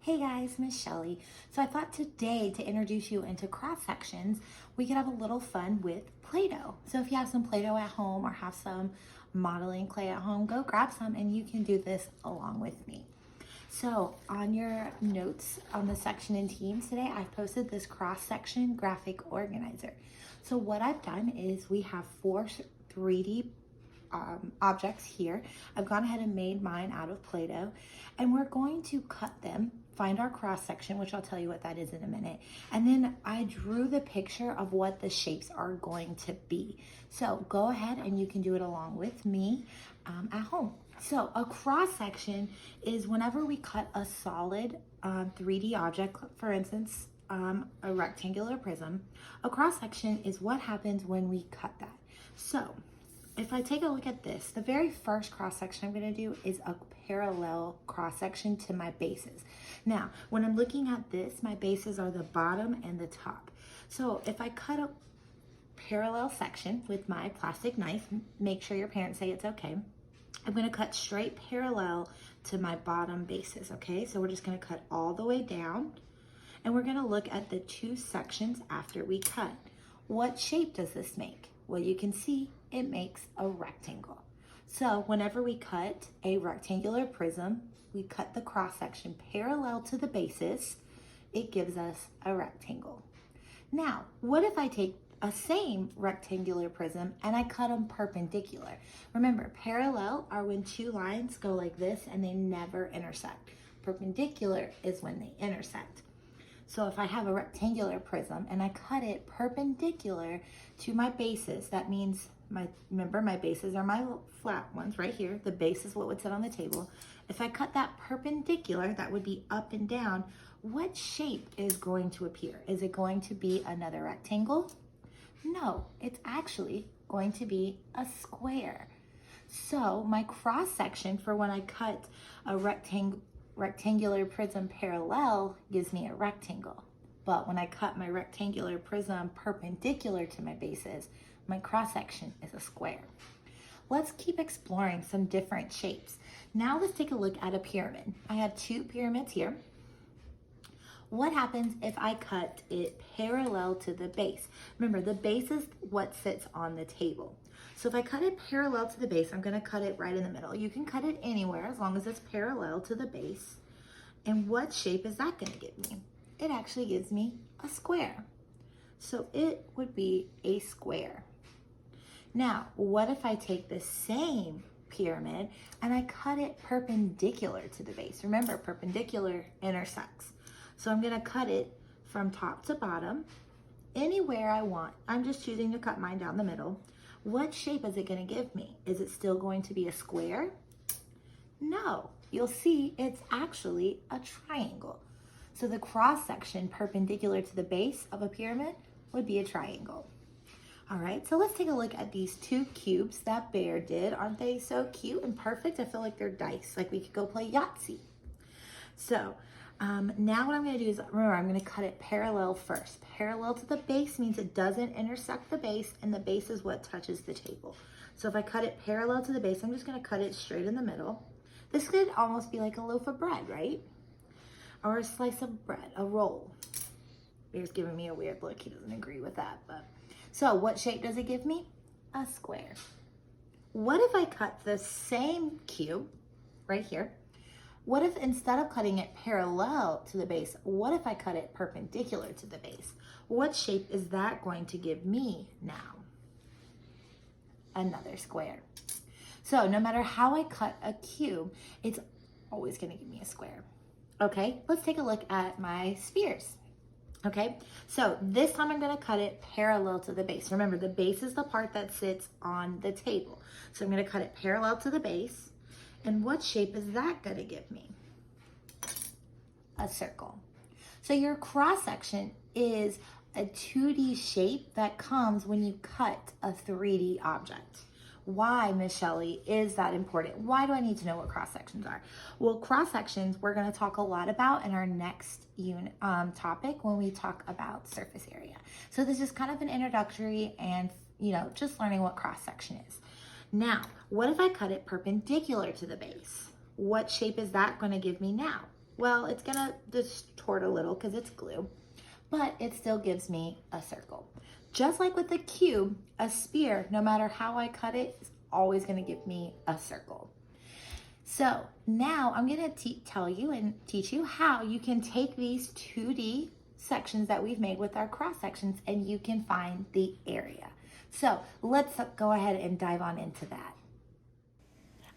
Hey guys, Miss Shelly. So I thought today to introduce you into cross sections, we could have a little fun with Play-Doh. So if you have some Play-Doh at home or have some modeling clay at home, go grab some and you can do this along with me. So on your notes on the section and teams today, I've posted this cross section graphic organizer. So what I've done is we have four 3D objects here. I've gone ahead and made mine out of Play-Doh, and we're going to cut them, find our cross section, which I'll tell you what that is in a minute, and then I drew the picture of what the shapes are going to be. So go ahead and you can do it along with me at home. So a cross section is whenever we cut a solid 3D object, for instance, a rectangular prism. A cross section is what happens when we cut that. So if I take a look at this, the very first cross section I'm going to do is a parallel cross section to my bases. Now, when I'm looking at this, my bases are the bottom and the top. So if I cut a parallel section with my plastic knife, make sure your parents say it's okay. I'm going to cut straight parallel to my bottom bases, okay? So we're just going to cut all the way down, and we're going to look at the two sections after we cut. What shape does this make? Well, you can see it makes a rectangle. So whenever we cut a rectangular prism, we cut the cross section parallel to the bases, it gives us a rectangle. Now, what if I take a same rectangular prism and I cut them perpendicular? Remember, parallel are when two lines go like this and they never intersect. Perpendicular is when they intersect. So if I have a rectangular prism and I cut it perpendicular to my bases, that means remember my bases are my flat ones right here. The base is what would sit on the table. If I cut that perpendicular, that would be up and down. What shape is going to appear? Is it going to be another rectangle? No, it's actually going to be a square. So my cross section for when I cut a rectangular prism parallel gives me a rectangle. But when I cut my rectangular prism perpendicular to my bases, my cross section is a square. Let's keep exploring some different shapes. Now let's take a look at a pyramid. I have two pyramids here. What happens if I cut it parallel to the base? Remember, the base is what sits on the table. So if I cut it parallel to the base, I'm going to cut it right in the middle. You can cut it anywhere as long as it's parallel to the base. And what shape is that going to give me? It actually gives me a square. So it would be a square. Now, what if I take the same pyramid and I cut it perpendicular to the base? Remember, perpendicular intersects. So I'm going to cut it from top to bottom, anywhere I want. I'm just choosing to cut mine down the middle. What shape is it going to give me? Is it still going to be a square? No, you'll see it's actually a triangle. So the cross section perpendicular to the base of a pyramid would be a triangle. All right, so let's take a look at these two cubes that Bear did. Aren't they so cute and perfect? I feel like they're dice, like we could go play Yahtzee. So now what I'm going to do is, remember, I'm going to cut it parallel first. Parallel to the base means it doesn't intersect the base, and the base is what touches the table. So if I cut it parallel to the base, I'm just going to cut it straight in the middle. This could almost be like a loaf of bread, right? Or a slice of bread, a roll. Bear's giving me a weird look. He doesn't agree with that. But so what shape does it give me? A square. What if I cut the same cube right here? What if instead of cutting it parallel to the base, what if I cut it perpendicular to the base? What shape is that going to give me now? Another square. So no matter how I cut a cube, it's always going to give me a square. Okay, let's take a look at my spheres. Okay, so this time I'm going to cut it parallel to the base. Remember, the base is the part that sits on the table. So I'm going to cut it parallel to the base. And what shape is that going to give me? A circle. So your cross section is a 2D shape that comes when you cut a 3D object. Why, Miss Shelly, is that important? Why do I need to know what cross sections are? Well, cross sections we're going to talk a lot about in our next topic when we talk about surface area. So this is kind of an introductory and, just learning what cross section is. Now, what if I cut it perpendicular to the base? What shape is that going to give me now? Well, it's gonna distort a little because it's glue, but it still gives me a circle. Just like with the cube, a sphere, no matter how I cut it, is always gonna give me a circle. So now I'm gonna tell you and teach you how you can take these 2D sections that we've made with our cross sections and you can find the area. So let's go ahead and dive on into that.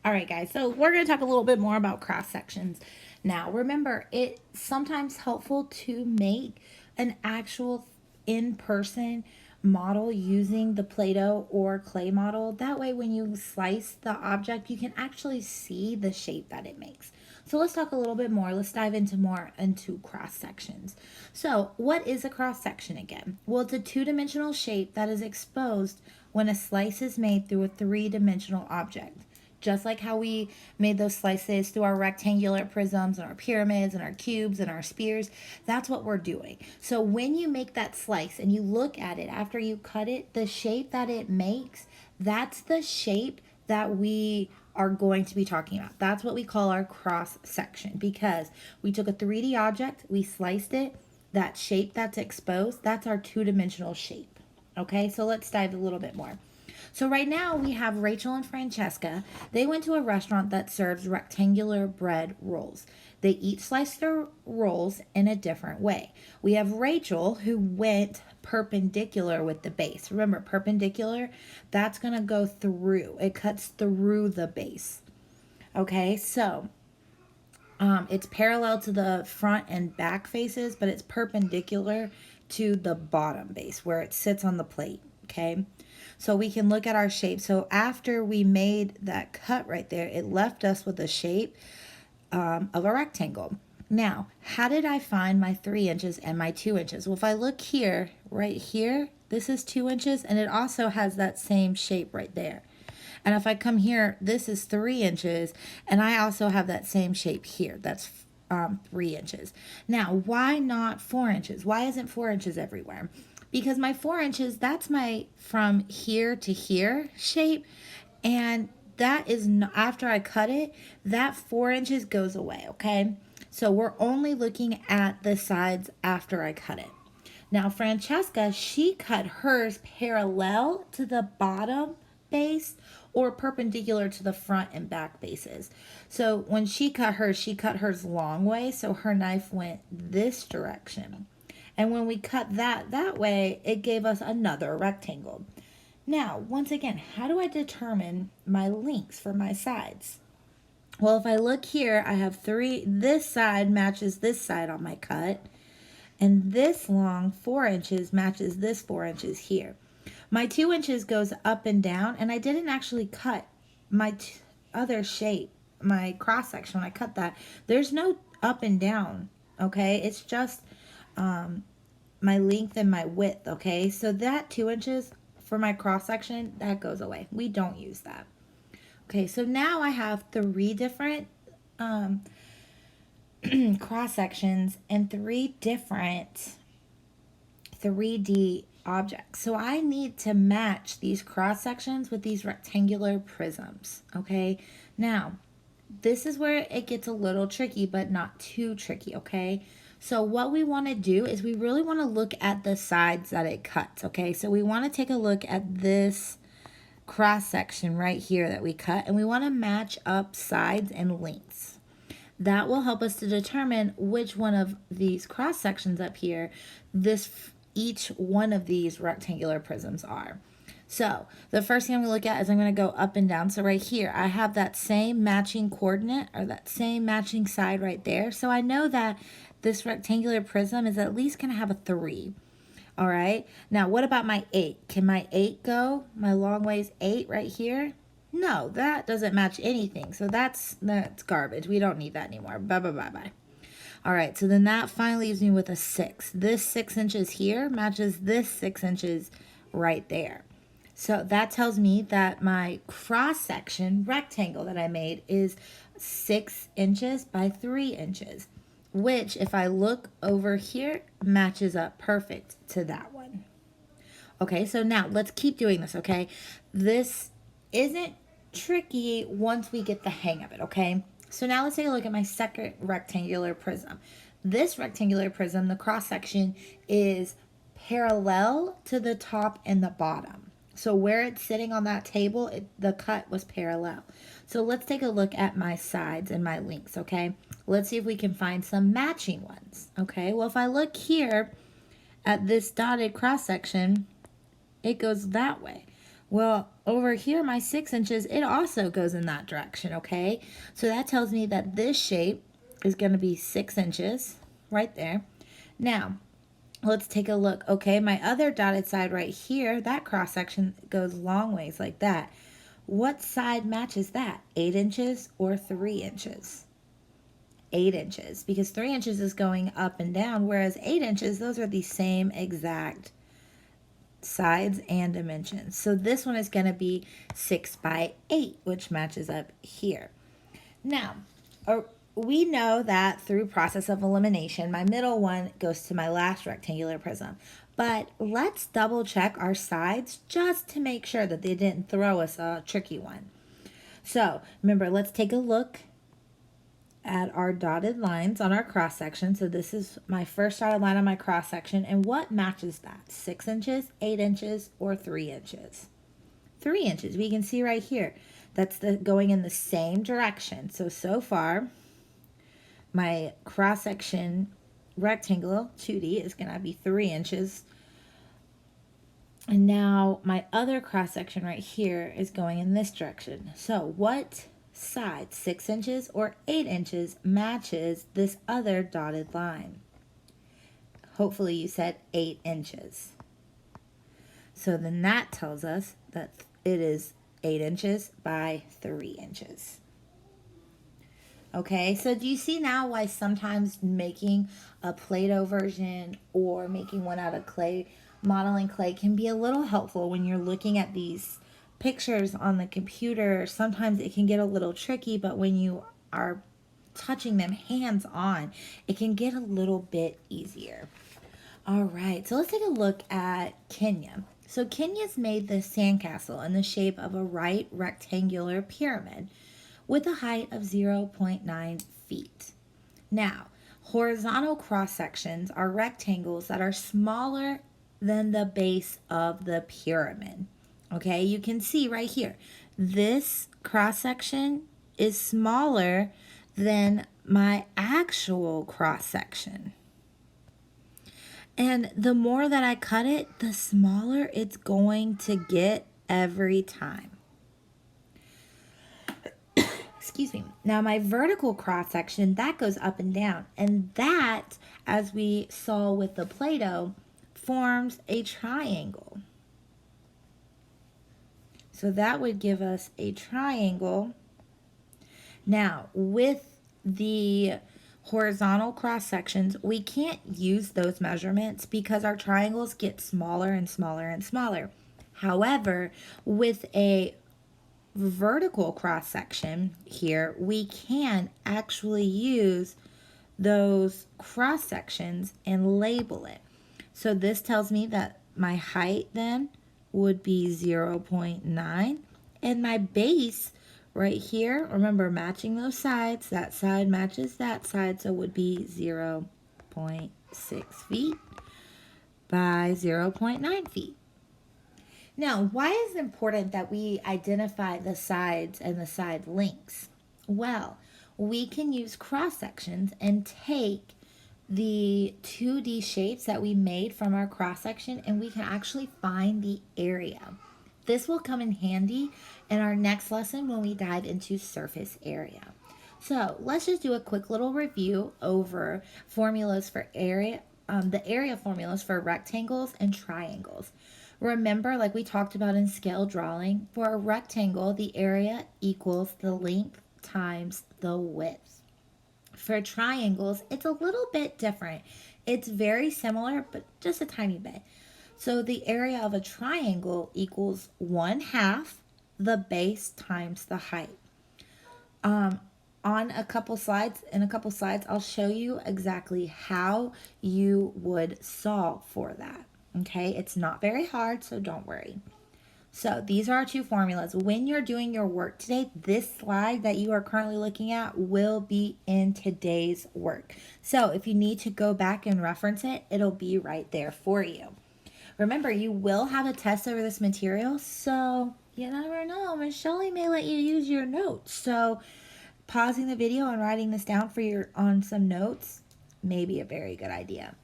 All right, guys, so we're going to talk a little bit more about cross sections. Now, remember, it's sometimes helpful to make an actual in-person model using the Play-Doh or clay model. That way, when you slice the object, you can actually see the shape that it makes. So let's talk a little bit more. Let's dive into more into cross sections. So what is a cross section again? Well, it's a two-dimensional shape that is exposed when a slice is made through a three-dimensional object. Just like how we made those slices through our rectangular prisms and our pyramids and our cubes and our spheres, that's what we're doing. So when you make that slice and you look at it after you cut it, the shape that it makes, that's the shape that we are going to be talking about. That's what we call our cross section, because we took a 3D object, we sliced it, that shape that's exposed, that's our two-dimensional shape. Okay, so let's dive a little bit more. So right now we have Rachel and Francesca. They went to a restaurant that serves rectangular bread rolls. They each sliced their rolls in a different way. We have Rachel, who went perpendicular with the base. Remember, perpendicular, that's going to go through. It cuts through the base. Okay, so it's parallel to the front and back faces, but it's perpendicular to the bottom base where it sits on the plate. Okay, so we can look at our shape. So after we made that cut right there, it left us with a shape of a rectangle. Now, how did I find my 3 inches and my 2 inches? Well, if I look here, right here, this is 2 inches, and it also has that same shape right there. And if I come here, this is 3 inches, and I also have that same shape here. That's 3 inches. Now, why not 4 inches? Why isn't 4 inches everywhere? Because my 4 inches, that's my from here to here shape. And that is, after I cut it, that 4 inches goes away, okay? So we're only looking at the sides after I cut it. Now, Francesca, she cut hers parallel to the bottom base or perpendicular to the front and back bases. So when she cut hers long way, so her knife went this direction. And when we cut that way, it gave us another rectangle. Now, once again, how do I determine my lengths for my sides? Well, if I look here, I have 3. This side matches this side on my cut. And this long 4 inches matches this 4 inches here. My 2 inches goes up and down, and I didn't actually cut my other shape, my cross section. When I cut that, there's no up and down, okay? It's just my length and my width, okay? So that 2 inches for my cross section, that goes away. We don't use that. Okay, so now I have 3 different cross sections and 3 different 3D objects. So I need to match these cross sections with these rectangular prisms, okay? Now, this is where it gets a little tricky, but not too tricky, okay? So what we want to do is we really want to look at the sides that it cuts, okay? So we want to take a look at this cross section right here that we cut, and we want to match up sides and lengths. That will help us to determine which one of these cross sections up here each one of these rectangular prisms are. So the first thing I'm going to look at is I'm going to go up and down. So right here, I have that same matching coordinate or that same matching side right there. So I know that this rectangular prism is at least going to have a 3. All right. Now, what about my 8? Can my 8 go? My long ways 8 right here? No, that doesn't match anything. So that's garbage. We don't need that anymore. Bye, bye, bye, bye. All right, so then that finally leaves me with a 6. This 6 inches here matches this 6 inches right there. So that tells me that my cross-section rectangle that I made is 6 inches by 3 inches, which, if I look over here, matches up perfect to that one. Okay, so now let's keep doing this, okay? This isn't tricky once we get the hang of it, okay? So now let's take a look at my second rectangular prism. This rectangular prism, the cross section is parallel to the top and the bottom. So where it's sitting on that table, the cut was parallel. So let's take a look at my sides and my links, okay? Let's see if we can find some matching ones, okay? Well, if I look here at this dotted cross section, it goes that way. Well, over here, my 6 inches, it also goes in that direction, okay? So that tells me that this shape is going to be 6 inches right there. Now, let's take a look. Okay, my other dotted side right here, that cross section goes long ways like that. What side matches that? 8 inches or 3 inches? 8 inches, because 3 inches is going up and down, whereas 8 inches, those are the same exact sides and dimensions. So this one is going to be 6 by 8, which matches up here. Now, we know that through process of elimination, my middle one goes to my last rectangular prism. But let's double check our sides just to make sure that they didn't throw us a tricky one. So remember, let's take a look at our dotted lines on our cross section. So this is my first dotted line on my cross section. And what matches that? 6 inches, 8 inches, or 3 inches? 3 inches. We can see right here. That's going in the same direction. So far, my cross section rectangle 2D is going to be 3 inches. And now my other cross section right here is going in this direction. So what side, 6 inches or 8 inches, matches this other dotted line? Hopefully you said 8 inches. So then that tells us that it is 8 inches by 3 inches. Okay, so do you see now why sometimes making a Play-Doh version or making one out of clay, modeling clay, can be a little helpful when you're looking at these pictures on the computer? Sometimes it can get a little tricky, but when you are touching them hands-on, it can get a little bit easier. All right, so let's take a look at Kenya. So Kenya's made this sandcastle in the shape of a right rectangular pyramid with a height of 0.9 feet. Now, horizontal cross sections are rectangles that are smaller than the base of the pyramid. Okay, you can see right here, this cross section is smaller than my actual cross section. And the more that I cut it, the smaller it's going to get every time. Excuse me. Now my vertical cross section, that goes up and down. And that, as we saw with the Play-Doh, forms a triangle. So that would give us a triangle. Now, with the horizontal cross sections, we can't use those measurements because our triangles get smaller and smaller and smaller. However, with a vertical cross section here, we can actually use those cross sections and label it. So this tells me that my height then would be 0.9, and my base right here, remember matching those sides, that side matches that side, so it would be 0.6 feet by 0.9 feet. Now, why is it important that we identify the sides and the side links? Well, we can use cross sections and take the 2D shapes that we made from our cross section, and we can actually find the area. This will come in handy in our next lesson when we dive into surface area. So let's just do a quick little review over formulas for area, the area formulas for rectangles and triangles. Remember, like we talked about in scale drawing, for a rectangle, the area equals the length times the width. For triangles, it's a little bit different. It's very similar, but just a tiny bit. So the area of a triangle equals 1/2 the base times the height. In a couple slides, I'll show you exactly how you would solve for that. Okay, it's not very hard, so don't worry. So these are our two formulas. When you're doing your work today, this slide that you are currently looking at will be in today's work. So if you need to go back and reference it, it'll be right there for you. Remember, you will have a test over this material, so you never know. Miss Shelley may let you use your notes. So pausing the video and writing this down on some notes may be a very good idea.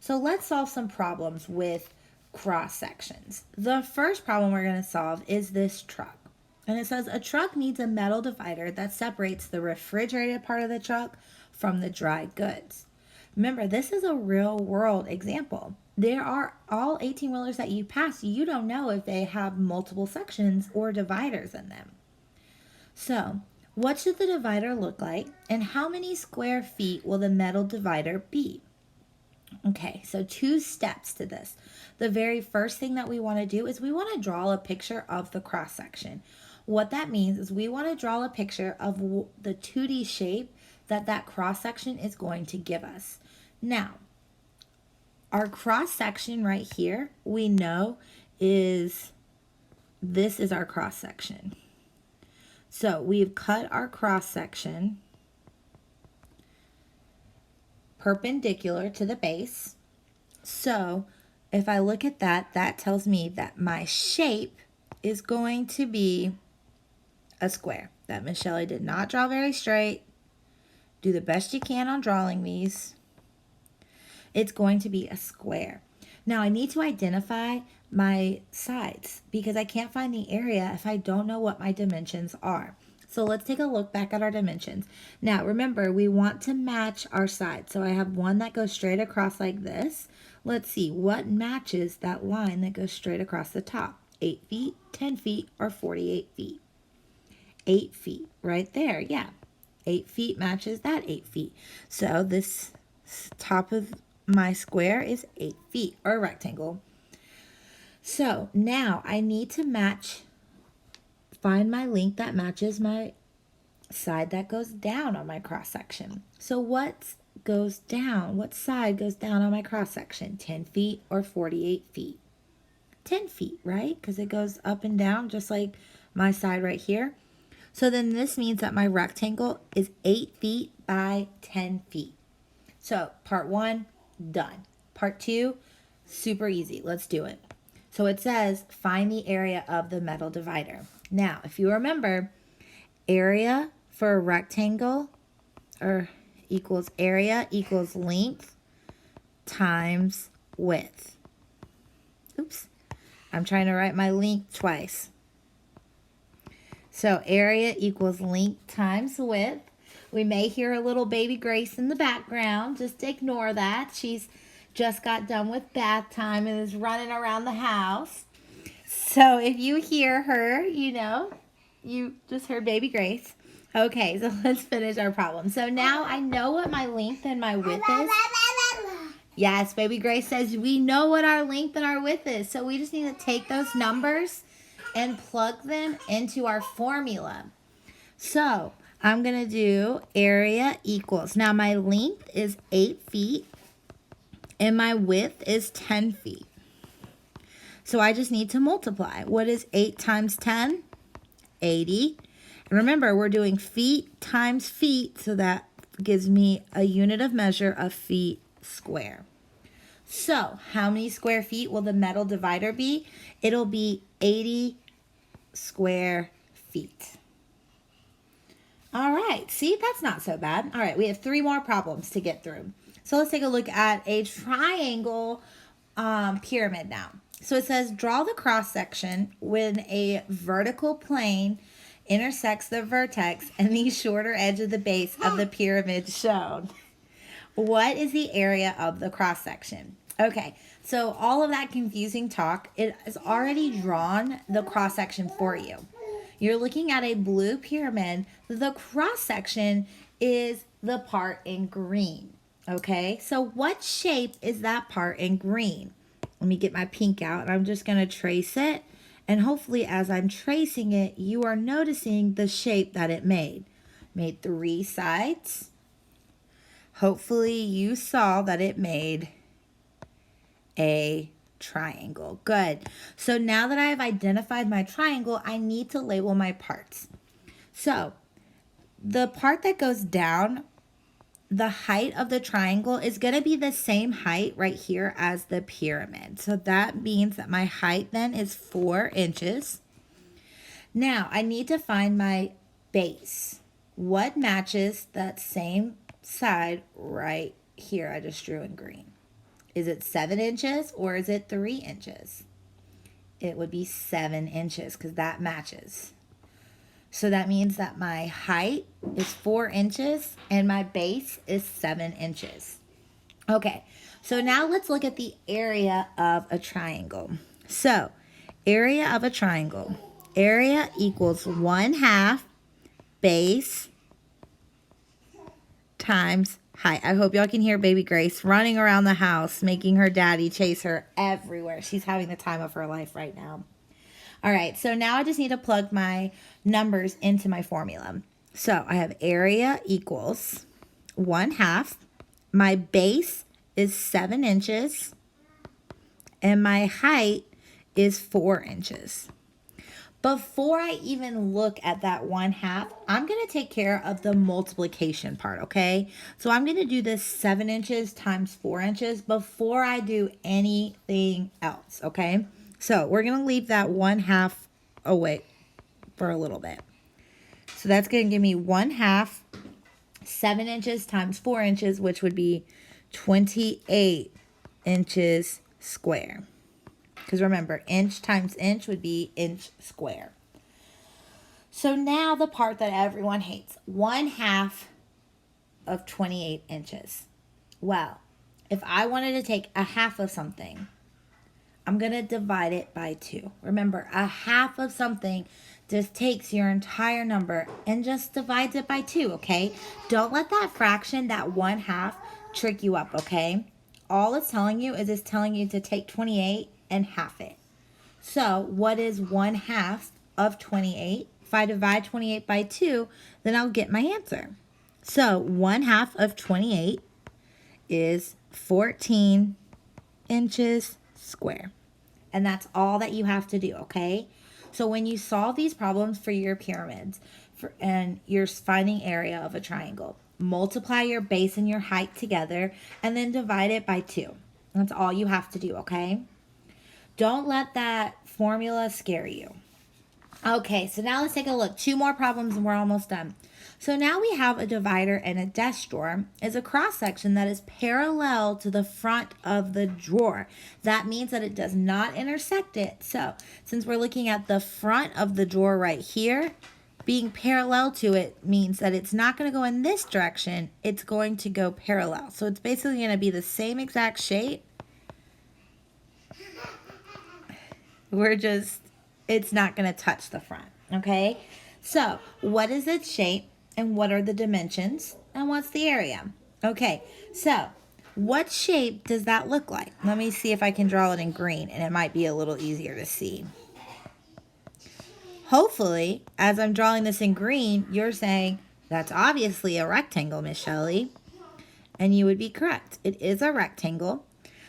So let's solve some problems with cross sections. The first problem we're going to solve is this truck. And it says a truck needs a metal divider that separates the refrigerated part of the truck from the dry goods. Remember, this is a real world example. There are all 18-wheelers that you pass, you don't know if they have multiple sections or dividers in them. So, what should the divider look like, and how many square feet will the metal divider be? Okay, so 2 steps to this. The very first thing that we want to do is we want to draw a picture of the cross section. What that means is we want to draw a picture of the 2D shape that cross section is going to give us. Now, our cross section right here, we know this is our cross section. So we've cut our cross section perpendicular to the base. So if I look at that, that tells me that my shape is going to be a square. That Miss Shelley did not draw very straight. Do the best you can on drawing these. It's going to be a square. Now I need to identify my sides because I can't find the area if I don't know what my dimensions are. So let's take a look back at our dimensions. Now remember, we want to match our sides. So I have one that goes straight across like this. Let's see what matches that line that goes straight across the top. 8 feet, 10 feet, or 48 feet. 8 feet right there, yeah. 8 feet matches that 8 feet. So this top of my square is 8 feet, or rectangle. So now I need to find my length that matches my side that goes down on my cross section. So what goes down? What side goes down on my cross section? 10 feet or 48 feet? 10 feet, right? Because it goes up and down just like my side right here. So then this means that my rectangle is 8 feet by 10 feet. So part 1, done. Part 2, super easy. Let's do it. So it says find the area of the metal divider. Now, if you remember, area for a rectangle equals area equals length times width. Oops, I'm trying to write my length twice. So area equals length times width. We may hear a little baby Grace in the background. Just ignore that. She's just got done with bath time and is running around the house. So if you hear her, you know, you just heard baby Grace. Okay, so let's finish our problem. So now I know what my length and my width is. Yes, baby Grace says we know what our length and our width is. So we just need to take those numbers and plug them into our formula. So I'm going to do area equals. Now my length is 8 feet and my width is 10 feet. So I just need to multiply. What is 8 times 10? 80. And remember, we're doing feet times feet, so that gives me a unit of measure of feet square. So how many square feet will the metal divider be? It'll be 80 square feet. All right, see, that's not so bad. All right, we have 3 more problems to get through. So let's take a look at a triangle pyramid now. So it says, draw the cross section when a vertical plane intersects the vertex and the shorter edge of the base of the pyramid shown. What is the area of the cross section? Okay, so all of that confusing talk, it has already drawn the cross section for you. You're looking at a blue pyramid. The cross section is the part in green. Okay, so what shape is that part in green? Let me get my pink out and I'm just going to trace it. And hopefully as I'm tracing it, you are noticing the shape that it made. Made 3 sides. Hopefully you saw that it made a triangle. Good. So now that I have identified my triangle, I need to label my parts. So the part that goes down, the height of the triangle is going to be the same height right here as the pyramid. So that means that my height then is 4 inches. Now I need to find my base. What matches that same side right here I just drew in green? Is it 7 inches or is it 3 inches? It would be 7 inches because that matches. So that means that my height is 4 inches and my base is 7 inches. Okay, so now let's look at the area of a triangle. So area of a triangle. Area equals 1/2 base times height. I hope y'all can hear baby Grace running around the house, making her daddy chase her everywhere. She's having the time of her life right now. All right, so now I just need to plug my numbers into my formula. So I have area equals 1/2. My base is 7 inches. And my height is 4 inches. Before I even look at that 1/2, I'm going to take care of the multiplication part, okay? So I'm going to do this 7 inches times 4 inches before I do anything else, okay? So we're going to leave that 1/2 away for a little bit. So that's going to give me 1/2, 7 inches times 4 inches, which would be 28 inches square. Because remember, inch times inch would be inch square. So now the part that everyone hates, 1/2 of 28 inches. Well, if I wanted to take a half of something, I'm going to divide it by 2. Remember, a half of something just takes your entire number and just divides it by 2, okay? Don't let that fraction, that 1/2, trick you up, okay? All it's telling you is it's telling you to take 28 and half it. So what is 1/2 of 28? If I divide 28 by 2, then I'll get my answer. So 1/2 of 28 is 14 inches square. And that's all that you have to do, okay? So when you solve these problems for your pyramids and you're finding area of a triangle, multiply your base and your height together and then divide it by 2. That's all you have to do, okay? Don't let that formula scare you. Okay, so now let's take a look. 2 more problems and we're almost done. So now we have a divider and a desk drawer is a cross section that is parallel to the front of the drawer. That means that it does not intersect it. So since we're looking at the front of the drawer right here, being parallel to it means that it's not going to go in this direction. It's going to go parallel. So it's basically going to be the same exact shape. It's not going to touch the front, okay? So what is its shape and what are the dimensions and what's the area? Okay, so what shape does that look like? Let me see if I can draw it in green and it might be a little easier to see. Hopefully, as I'm drawing this in green, you're saying, that's obviously a rectangle, Miss Shelley. And you would be correct. It is a rectangle.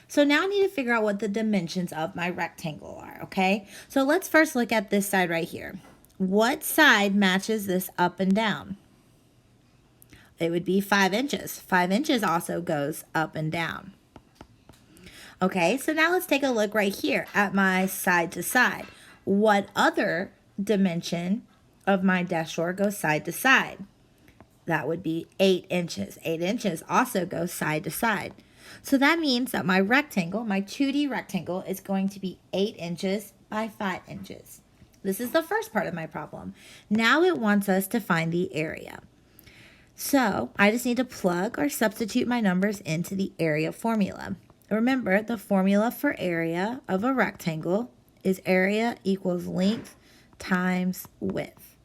So now I need to figure out what the dimensions of my rectangle are, okay? So let's first look at this side right here. What side matches this up and down? It would be 5 inches. 5 inches also goes up and down. Okay, so now let's take a look right here at my side to side. What other dimension of my desk drawer goes side to side? That would be 8 inches. 8 inches also goes side to side. So that means that my rectangle, my 2D rectangle, is going to be 8 inches by 5 inches. This is the first part of my problem. Now it wants us to find the area. So I just need to plug or substitute my numbers into the area formula. Remember, the formula for area of a rectangle is area equals length times width.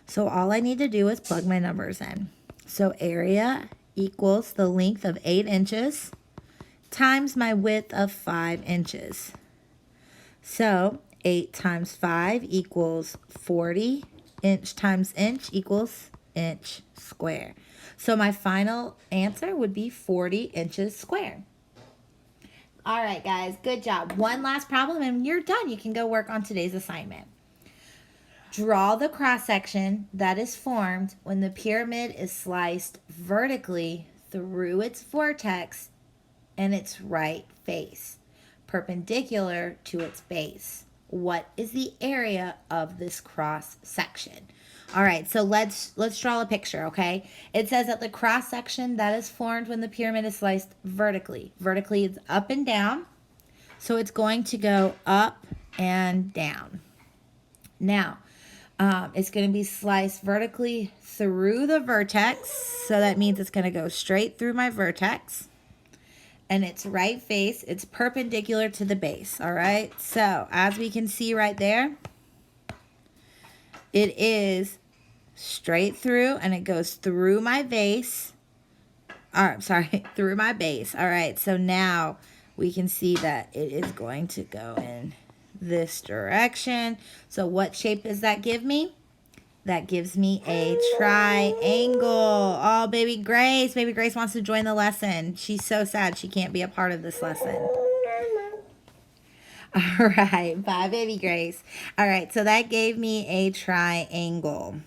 So all I need to do is plug my numbers in. So area equals the length of 8 inches times my width of 5 inches. So 8 times 5 equals 40. Inch times inch equals inch square. So my final answer would be 40 inches square. All right, guys, good job. One last problem and you're done. You can go work on today's assignment. Draw the cross section that is formed when the pyramid is sliced vertically through its vertex and its right face, perpendicular to its base. What is the area of this cross section? All right, so let's draw a picture, okay? It says that the cross section that is formed when the pyramid is sliced vertically. Vertically is up and down, so it's going to go up and down. Now, it's going to be sliced vertically through the vertex, so that means it's going to go straight through my vertex. And its right face, it's perpendicular to the base, all right? So, as we can see right there, it is straight through and it goes through my base. Through my base. All right, so now we can see that it is going to go in this direction. So what shape does that give me? That gives me a triangle. Oh, baby Grace wants to join the lesson. She's so sad she can't be a part of this lesson. All right, bye, baby Grace. All right, so that gave me a triangle.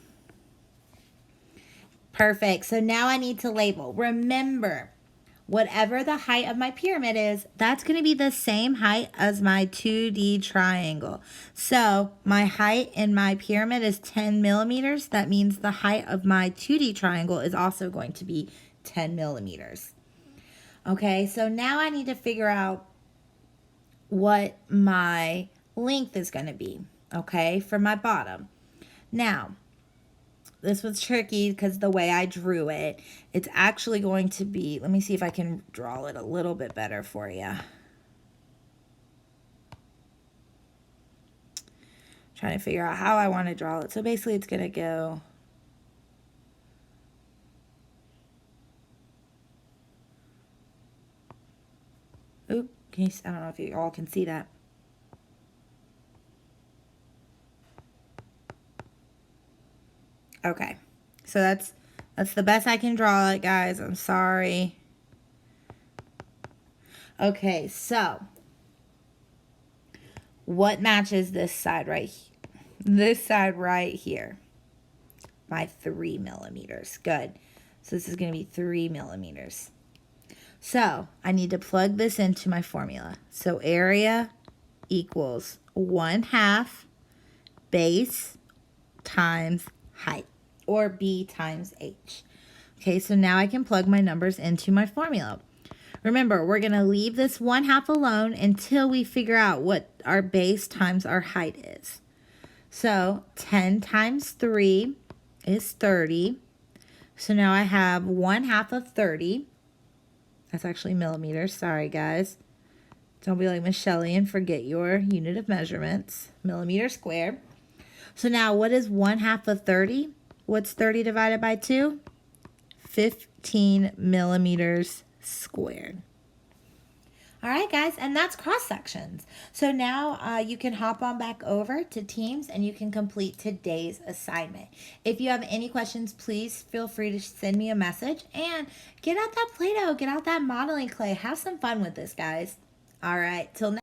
Perfect. So now I need to label. Remember, whatever the height of my pyramid is, that's going to be the same height as my 2D triangle. So my height in my pyramid is 10 millimeters. That means the height of my 2D triangle is also going to be 10 millimeters. Okay, so now I need to figure out what my length is going to be, okay, for my bottom. Now, this was tricky because the way I drew it, it's actually going to be, let me see if I can draw it a little bit better for you. Trying to figure out how I want to draw it. So basically it's going to go oop, can you, I don't know if you all can see that. Okay, so that's the best I can draw it, guys. I'm sorry. Okay, so what matches this side right here? This side right here. My 3 millimeters. Good. So this is going to be 3 millimeters. So I need to plug this into my formula. So area equals 1/2 base times height, or B times H. Okay, so now I can plug my numbers into my formula. Remember, we're going to leave this 1/2 alone until we figure out what our base times our height is. So 10 times 3 is 30. So now I have 1/2 of 30. That's actually millimeters. Sorry, guys. Don't be like Michelle and forget your unit of measurements. Millimeter squared. So now what is 1/2 of 30? What's 30 divided by 2? 15 millimeters squared. All right, guys, and that's cross sections. So now you can hop on back over to Teams and you can complete today's assignment. If you have any questions, please feel free to send me a message and get out that Play-Doh, get out that modeling clay. Have some fun with this, guys. All right, till next